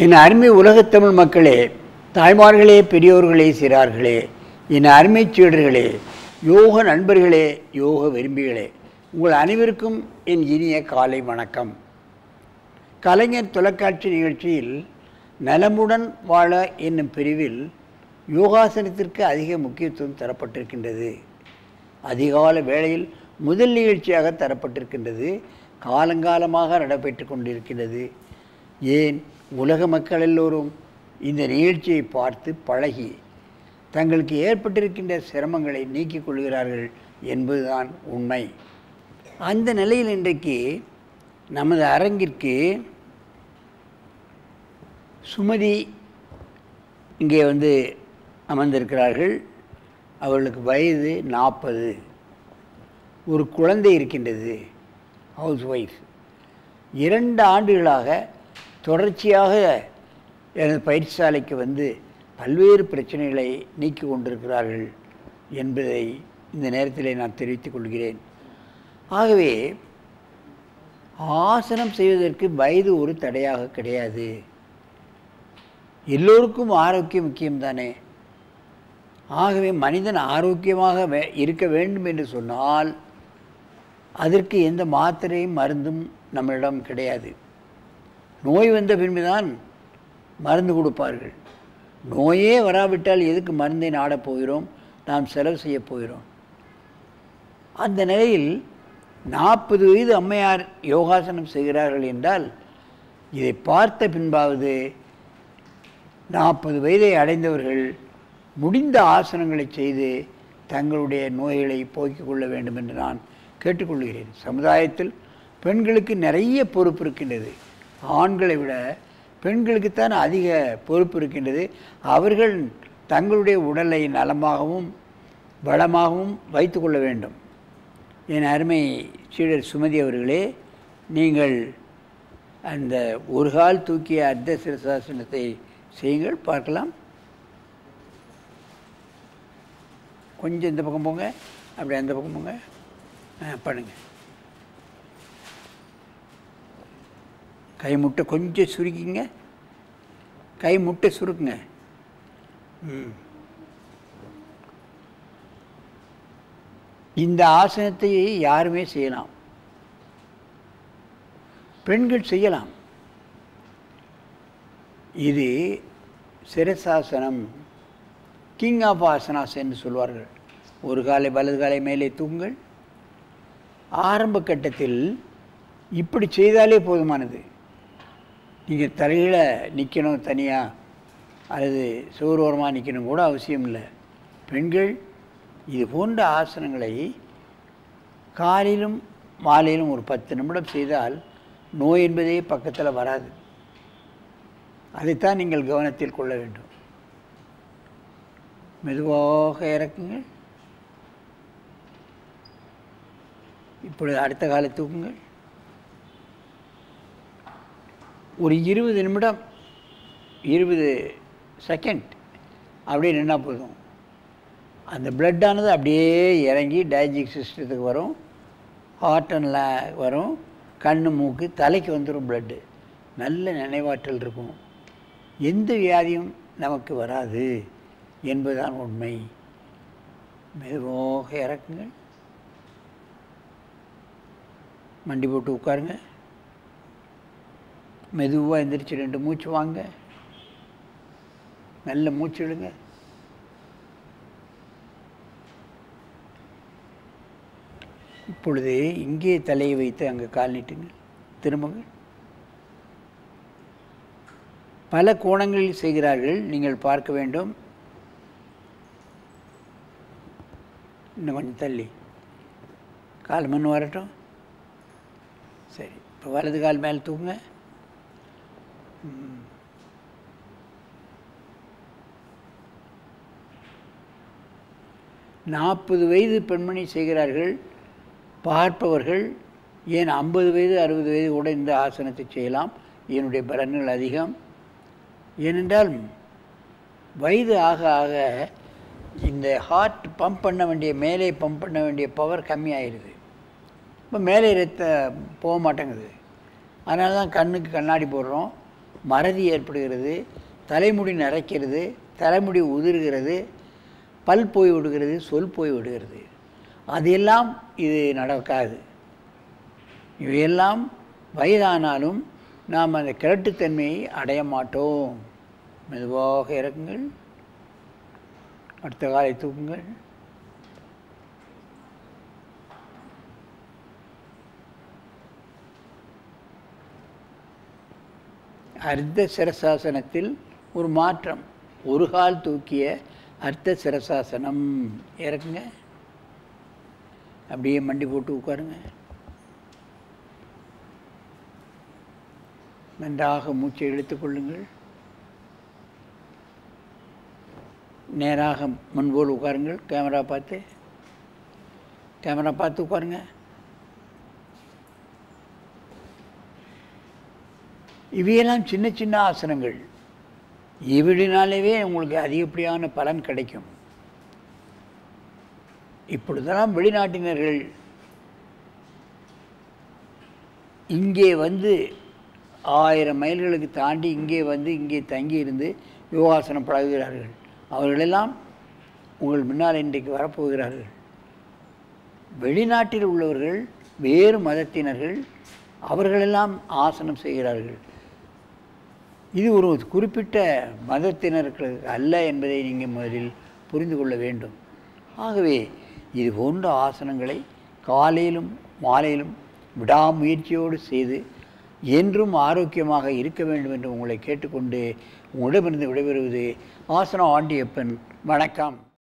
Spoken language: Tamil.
என் அருமை உலகத்தமிழ் மக்களே, தாய்மார்களே, பெரியோர்களே, சிறார்களே, என் அருமை சீடர்களே, யோக நண்பர்களே, யோக விரும்பிகளே, உங்கள் அனைவருக்கும் என் இனிய காலை வணக்கம். கலைஞர் தொலைக்காட்சி நிகழ்ச்சியில் நலமுடன் வாழ என்னும் பிரிவில் யோகாசனத்திற்கு அதிக முக்கியத்துவம் தரப்பட்டிருக்கின்றது. அதிகால வேளையில் முதல் நிகழ்ச்சியாக தரப்பட்டிருக்கின்றது. காலங்காலமாக நடைபெற்று கொண்டிருக்கின்றது. ஏன் உலக மக்கள் எல்லோரும் இந்த நிகழ்ச்சியை பார்த்து பழகி தங்களுக்கு ஏற்பட்டிருக்கின்ற சிரமங்களை நீக்கிக் கொள்கிறார்கள் என்பதுதான் உண்மை. அந்த நிலையில் இன்றைக்கு நமது அரங்கிற்கு சுமதி இங்கே அமர்ந்திருக்கிறார்கள். அவர்களுக்கு வயது 40. ஒரு குழந்தை இருக்கின்றது, ஹவுஸ் ஒய்ஃப். 2 ஆண்டுகளாக தொடர்ச்சியாக எனது பயிற்சிசாலைக்கு பல்வேறு பிரச்சனைகளை நீக்கி கொண்டிருக்கிறார்கள் என்பதை இந்த நேரத்தில் நான் தெரிவித்துக் கொள்கிறேன். ஆகவே ஆசனம் செய்வதற்கு வயது ஒரு தடையாக கிடையாது. எல்லோருக்கும் ஆரோக்கியம் முக்கியம்தானே. ஆகவே மனிதன் ஆரோக்கியமாக இருக்க வேண்டும் என்று சொன்னால் அதற்கு எந்த மாத்திரையும் மருந்தும் நம்மளிடம் கிடையாது. நோய் வந்த பின்புதான் மருந்து கொடுப்பார்கள். நோயே வராவிட்டால் எதுக்கு மருந்தை நாடப் போகிறோம், நாம் செலவு செய்ய போகிறோம். அந்த நிலையில் 40 வயது அம்மையார் யோகாசனம் செய்கிறார்கள் என்றால் இதை பார்த்த பின்பாவது 40 வயதை அடைந்தவர்கள் முடிந்த ஆசனங்களை செய்து தங்களுடைய நோய்களை போக்கிக் கொள்ள வேண்டும் என்று நான் கேட்டுக்கொள்கிறேன். சமுதாயத்தில் பெண்களுக்கு நிறைய பொறுப்பு இருக்கின்றது. ஆண்களை விட பெண்களுக்குத்தான் அதிக பொறுப்பு இருக்கின்றது. அவர்கள் தங்களுடைய உடலை நலமாகவும் வளமாகவும் வைத்து கொள்ள வேண்டும். என் அருமை சீடர் சுமதி அவர்களே, நீங்கள் அந்த ஒரு கால் தூக்கிய அர்த்த சிரசாசனத்தை செய்யுங்கள், பார்க்கலாம். கொஞ்சம் இந்த பக்கம் போங்க, அப்படி அந்த பக்கம் போங்க, பண்ணுங்கள். கை முட்டை கொஞ்சம் சுருக்கிங்க, கை முட்டை சுருக்குங்க. இந்த ஆசனத்தை யாருமே செய்யலாம், பெண்கள் செய்யலாம். இது சிரசாசனம், கிங் ஆஃப் ஆசனாஸ் என்று சொல்வார்கள். ஒரு காலை வலது காலை மேலே தூங்குங்கள். ஆரம்ப கட்டத்தில் இப்படி செய்தாலே போதுமானது. நீங்கள் தலையில் நிற்கணும் தனியாக, அல்லது சோர்வரமாக நிற்கணும் கூட அவசியம் இல்லை. பெண்கள் இது போன்ற ஆசனங்களை காலையிலும் மாலையிலும் ஒரு 10 நிமிடம் செய்தால் நோய் என்பதே பக்கத்தில் வராது. அதைத்தான் நீங்கள் கவனத்தில் கொள்ள வேண்டும். மெதுவாக இறக்குங்கள். இப்பொழுது அடுத்த காலை தூக்குங்கள். ஒரு 20 நிமிடம் 20 செகண்ட் அப்படியே நின்னால் போதும். அந்த பிளட்டானது அப்படியே இறங்கி டைஜஸ்ட் சிஸ்டத்துக்கு வரும், ஹார்ட் அண்ட் வரும், கண் மூக்கு தலைக்கு வந்துடும் பிளட்டு. நல்ல நினைவாற்றல் இருக்கும். எந்த வியாதியும் நமக்கு வராது என்பதுதான் உண்மை. மெதுவாக இறக்குங்கள். மண்டி போட்டு உட்காருங்க. மெதுவாக எந்திரிச்சு 2 மூச்சு வாங்க. நல்ல மூச்சு விடுங்க. இப்பொழுது இங்கே தலையை வைத்து அங்கே கால் நீட்டுங்கள். திரும்புங்கள். பல கோணங்களில் செய்கிறார்கள், நீங்கள் பார்க்க வேண்டும். இன்னும் கொஞ்சம் தள்ளி கால் மண் வரட்டும். சரி, இப்போ வலது கால் மேலே தூங்க. 40 வயது பெண்மணி செய்கிறார்கள். பார்ப்பவர்கள் ஏன் 50 வயது 60 வயது கூட இந்த ஆசனத்தை செய்யலாம். என்னுடைய பலன்கள் அதிகம். ஏனென்றால் வயது ஆக ஆக இந்த ஹார்ட் பம்ப் பண்ண வேண்டிய, மேலே பம்ப் பண்ண வேண்டிய பவர் கம்மியாகிடுது. இப்போ மேலே போக மாட்டேங்குது. அதனால தான் கண்ணுக்கு கண்ணாடி போடுறோம். மறதி ஏற்படுகிறது, தலைமுடி நரைக்கிறது, தலைமுடி உதிர்கிறது, பல் போய் விடுகிறது, சொல் போய் விடுகிறது. அதெல்லாம் இது நடக்காது. இவையெல்லாம் வயதானாலும் நாம் அந்த கிழட்டுத்தன்மையை அடைய மாட்டோம். மெதுவாக இறக்குங்கள், அடுத்த காலை தூக்குங்கள். அர்த்த சிரசாசனத்தில் ஒரு மாற்றம். ஒரு கால் தூக்கிய அர்த்த சிரசாசனம். இறக்குங்க, அப்படியே மண்டி போட்டு உட்காருங்க. நன்றாக மூச்சை இழுத்துக்கொள்ளுங்கள். நேராக முன்போல் உட்காருங்கள். கேமரா பார்த்து உட்காருங்க. இவையெல்லாம் சின்ன சின்ன ஆசனங்கள். இவடினாலேயே உங்களுக்கு அதிகப்படியான பலன் கிடைக்கும். இப்பொழுதெல்லாம் வெளிநாட்டினர்கள் இங்கே வந்து 1000 மைல்களுக்கு தாண்டி இங்கே தங்கி இருந்து யோகாசனம் பழகுகிறார்கள். அவர்களெல்லாம் உங்கள் முன்னால் இன்றைக்கு வரப்போகிறார்கள். வெளிநாட்டில் உள்ளவர்கள், வேறு மதத்தினர்கள், அவர்களெல்லாம் ஆசனம் செய்கிறார்கள். இது ஒரு குறிப்பிட்ட மதத்தினர்களுக்கு அல்ல என்பதை நீங்கள் முதலில் புரிந்து கொள்ள வேண்டும். ஆகவே இது போன்ற ஆசனங்களை காலையிலும் மாலையிலும் விடாமுயற்சியோடு செய்து என்றும் ஆரோக்கியமாக இருக்க வேண்டும் என்று உங்களை கேட்டுக்கொண்டு உங்களிடமிருந்து விடைபெறுவது ஆசனம் ஆண்டியப்பன். வணக்கம்.